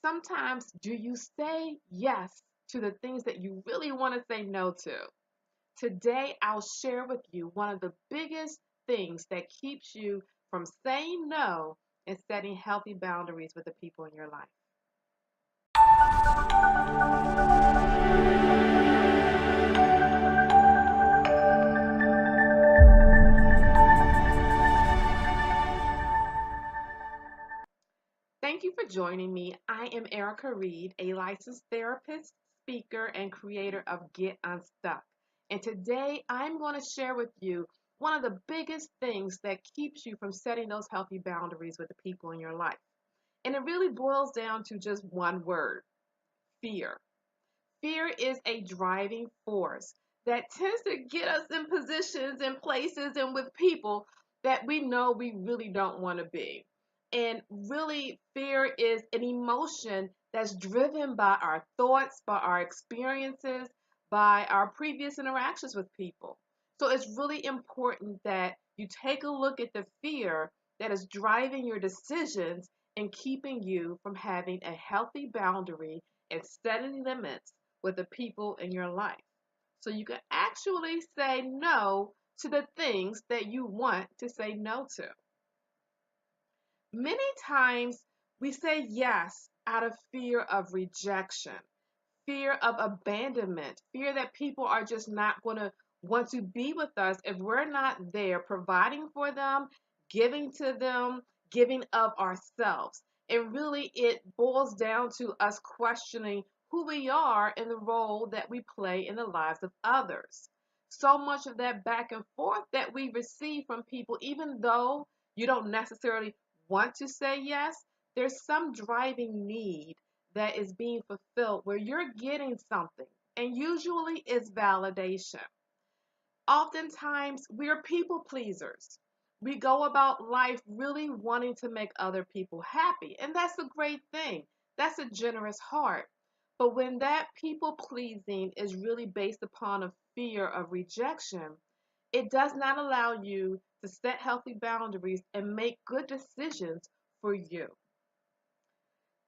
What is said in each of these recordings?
Sometimes, do you say yes to the things that you really want to say no to? Today, I'll share with you one of the biggest things that keeps you from saying no and setting healthy boundaries with the people in your life. Thank you for joining me. I am Erica Reed, a licensed therapist, speaker, and creator of Get Unstuck. And today I'm going to share with you one of the biggest things that keeps you from setting those healthy boundaries with the people in your life. And it really boils down to just one word: fear. Fear is a driving force that tends to get us in positions and places and with people that we know we really don't want to be. And really, fear is an emotion that's driven by our thoughts, by our experiences, by our previous interactions with people. So it's really important that you take a look at the fear that is driving your decisions and keeping you from having a healthy boundary and setting limits with the people in your life. So you can actually say no to the things that you want to say no to. Many times we say yes out of fear of rejection, fear of abandonment, fear that people are just not going to want to be with us if we're not there providing for them, giving to them, giving of ourselves. And really, it boils down to us questioning who we are and the role that we play in the lives of others. So much of that back and forth that we receive from people, even though you don't necessarily want to say yes, there's some driving need that is being fulfilled where you're getting something, and usually it's validation. Oftentimes, we're people pleasers. We go about life really wanting to make other people happy, and that's a great thing. That's a generous heart. But when that people pleasing is really based upon a fear of rejection, it does not allow you to set healthy boundaries and make good decisions for you.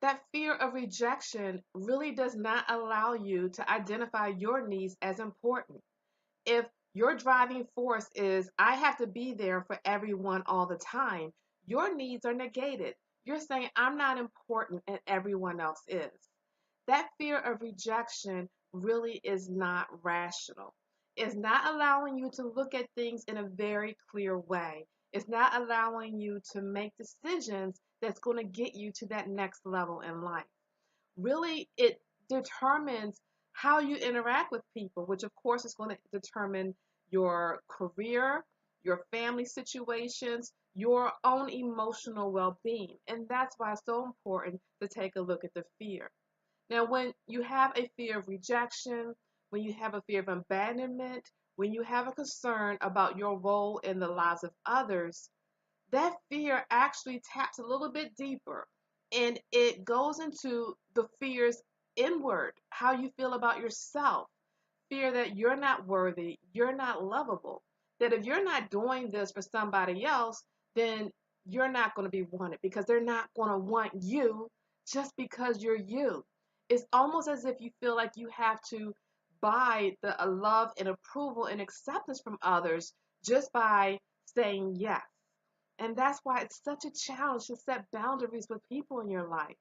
That fear of rejection really does not allow you to identify your needs as important. If your driving force is, I have to be there for everyone all the time, your needs are negated. You're saying, I'm not important and everyone else is. That fear of rejection really is not rational. It's not allowing you to look at things in a very clear way. It's not allowing you to make decisions that's going to get you to that next level in life. Really, it determines how you interact with people, which of course is going to determine your career, your family situations, your own emotional well being. And that's why it's so important to take a look at the fear. Now, when you have a fear of rejection, when you have a fear of abandonment, when you have a concern about your role in the lives of others, that fear actually taps a little bit deeper and it goes into the fears inward, how you feel about yourself, fear that you're not worthy, you're not lovable, that if you're not doing this for somebody else, then you're not going to be wanted because they're not going to want you just because you're you. It's almost as if you feel like you have to buy the love and approval and acceptance from others just by saying yes. And that's why it's such a challenge to set boundaries with people in your life.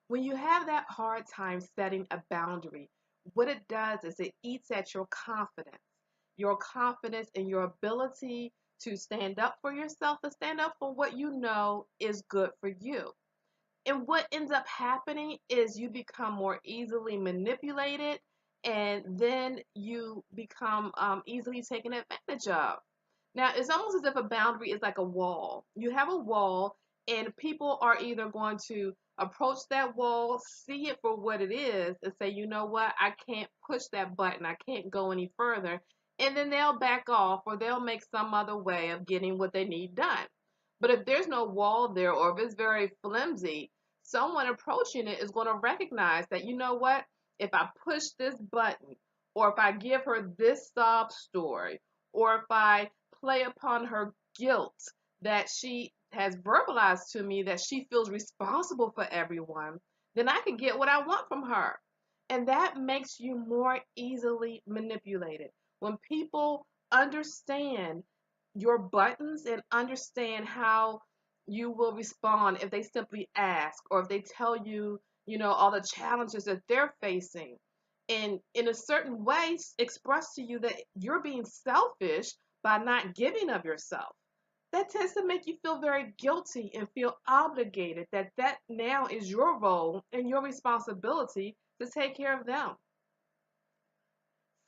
When you have that hard time setting a boundary, what it does is it eats at your confidence in your ability to stand up for yourself and stand up for what you know is good for you. And what ends up happening is you become more easily manipulated and then you become easily taken advantage of. Now, it's almost as if a boundary is like a wall. You have a wall, and people are either going to approach that wall, see it for what it is, and say, you know what, I can't push that button, I can't go any further. And then they'll back off or they'll make some other way of getting what they need done. But if there's no wall there or if it's very flimsy, someone approaching it is going to recognize that, you know what, if I push this button, or if I give her this sob story, or if I play upon her guilt that she has verbalized to me that she feels responsible for everyone, then I can get what I want from her. And that makes you more easily manipulated. When people understand your buttons and understand how you will respond if they simply ask or if they tell you, all the challenges that they're facing, and in a certain way express to you that you're being selfish by not giving of yourself, that tends to make you feel very guilty and feel obligated that now is your role and your responsibility to take care of them.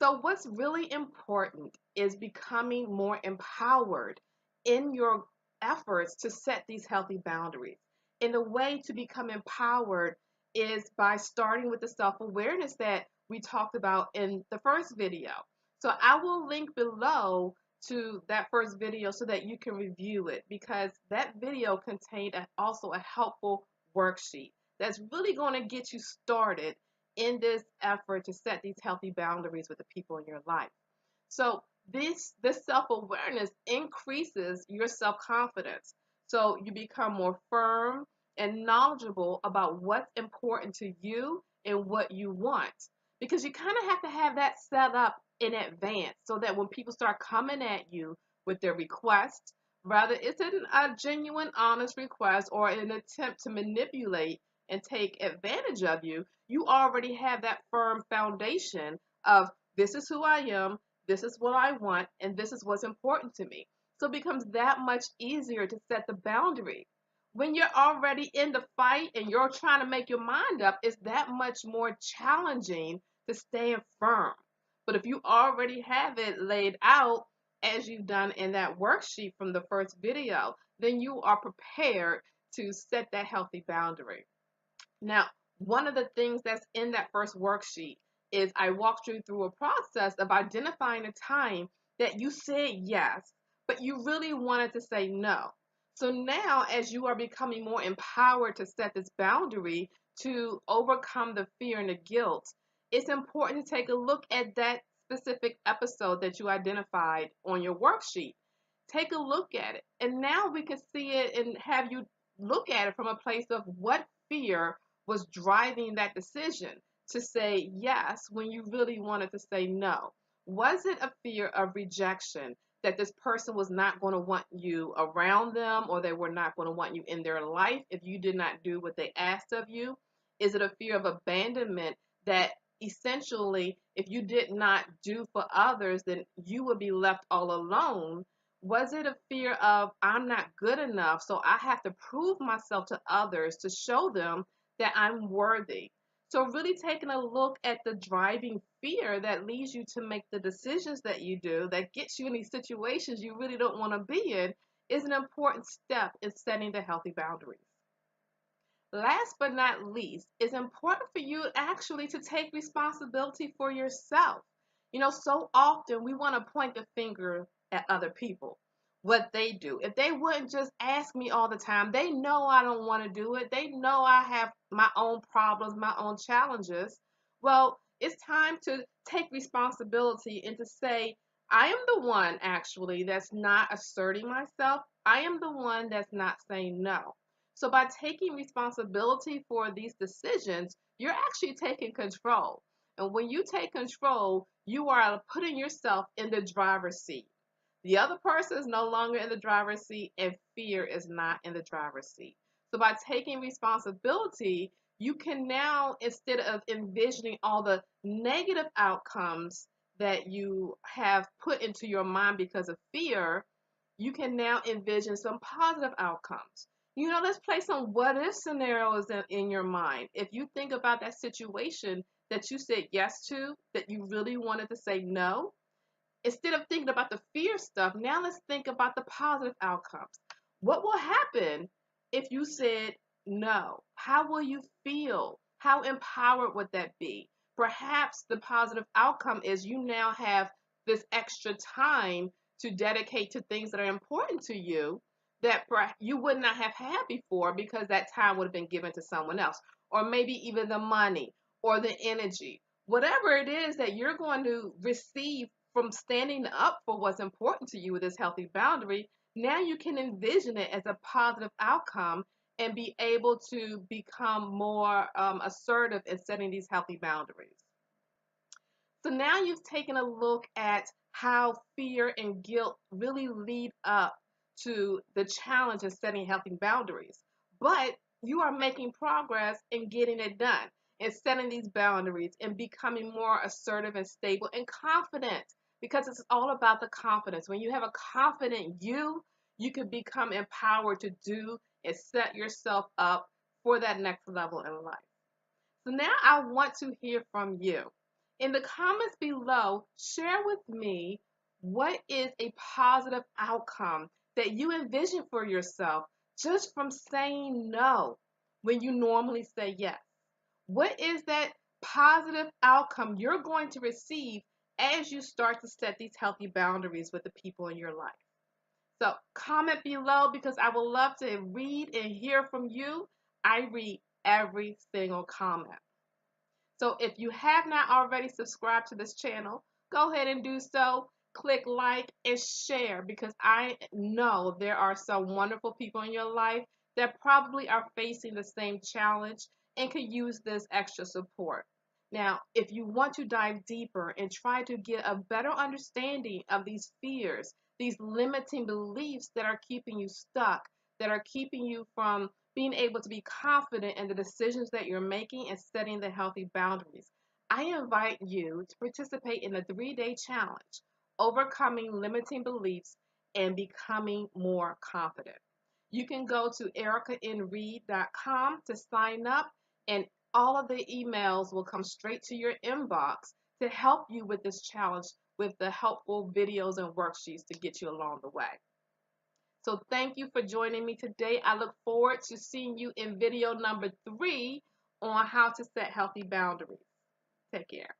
So, what's really important is becoming more empowered in your efforts to set these healthy boundaries. And the way to become empowered is by starting with the self awareness that we talked about in the first video. So, I will link below to that first video so that you can review it, because that video contained also a helpful worksheet that's really going to get you started in this effort to set these healthy boundaries with the people in your life. So this self-awareness increases your self-confidence. So you become more firm and knowledgeable about what's important to you and what you want. Because you kind of have to have that set up in advance so that when people start coming at you with their requests, rather it's a genuine, honest request or an attempt to manipulate and take advantage of you, you already have that firm foundation of this is who I am, this is what I want, and this is what's important to me. So it becomes that much easier to set the boundary. When you're already in the fight and you're trying to make your mind up, it's that much more challenging to stand firm. But if you already have it laid out as you've done in that worksheet from the first video, then you are prepared to set that healthy boundary. Now, one of the things that's in that first worksheet is I walked you through a process of identifying a time that you said yes, but you really wanted to say no. So now, as you are becoming more empowered to set this boundary to overcome the fear and the guilt, it's important to take a look at that specific episode that you identified on your worksheet. Take a look at it. And now we can see it and have you look at it from a place of what fear was driving that decision to say yes when you really wanted to say no. Was it a fear of rejection, that this person was not going to want you around them or they were not going to want you in their life if you did not do what they asked of you? Is it a fear of abandonment, that essentially if you did not do for others, then you would be left all alone? Was it a fear of I'm not good enough, so I have to prove myself to others to show them that I'm worthy? So, really taking a look at the driving fear that leads you to make the decisions that you do, that gets you in these situations you really don't want to be in, is an important step in setting the healthy boundaries. Last but not least, it's important for you actually to take responsibility for yourself. So often we want to point the finger at other people, what they do. If they wouldn't just ask me all the time, they know I don't want to do it. They know I have my own problems, my own challenges. Well, it's time to take responsibility and to say, I am the one actually that's not asserting myself. I am the one that's not saying no. So by taking responsibility for these decisions, you're actually taking control. And when you take control, you are putting yourself in the driver's seat. The other person is no longer in the driver's seat, and fear is not in the driver's seat. So by taking responsibility, you can now, instead of envisioning all the negative outcomes that you have put into your mind because of fear, you can now envision some positive outcomes. Let's play some what if scenarios in your mind. If you think about that situation that you said yes to, that you really wanted to say no, instead of thinking about the fear stuff, now let's think about the positive outcomes. What will happen if you said no? How will you feel? How empowered would that be? Perhaps the positive outcome is you now have this extra time to dedicate to things that are important to you that you would not have had before because that time would have been given to someone else, or maybe even the money or the energy. Whatever it is that you're going to receive from standing up for what's important to you with this healthy boundary, Now you can envision it as a positive outcome and be able to become more assertive in setting these healthy boundaries. So now you've taken a look at how fear and guilt really lead up to the challenge of setting healthy boundaries. But you are making progress in getting it done and setting these boundaries and becoming more assertive and stable and confident, because it's all about the confidence. When you have a confident you can become empowered to do and set yourself up for that next level in life. So now I want to hear from you. In the comments below, share with me what is a positive outcome that you envision for yourself just from saying no when you normally say yes. What is that positive outcome you're going to receive as you start to set these healthy boundaries with the people in your life? So comment below, because I would love to read and hear from you. I read every single comment. So if you have not already subscribed to this channel, go ahead and do so. Click like and share, because I know there are some wonderful people in your life that probably are facing the same challenge and could use this extra support. Now, if you want to dive deeper and try to get a better understanding of these fears, these limiting beliefs that are keeping you stuck, that are keeping you from being able to be confident in the decisions that you're making and setting the healthy boundaries, I invite you to participate in the 3-day challenge, Overcoming Limiting Beliefs and Becoming More Confident. You can go to ericanreed.com to sign up, and all of the emails will come straight to your inbox to help you with this challenge with the helpful videos and worksheets to get you along the way. So thank you for joining me today. I look forward to seeing you in video number 3 on how to set healthy boundaries. Take care.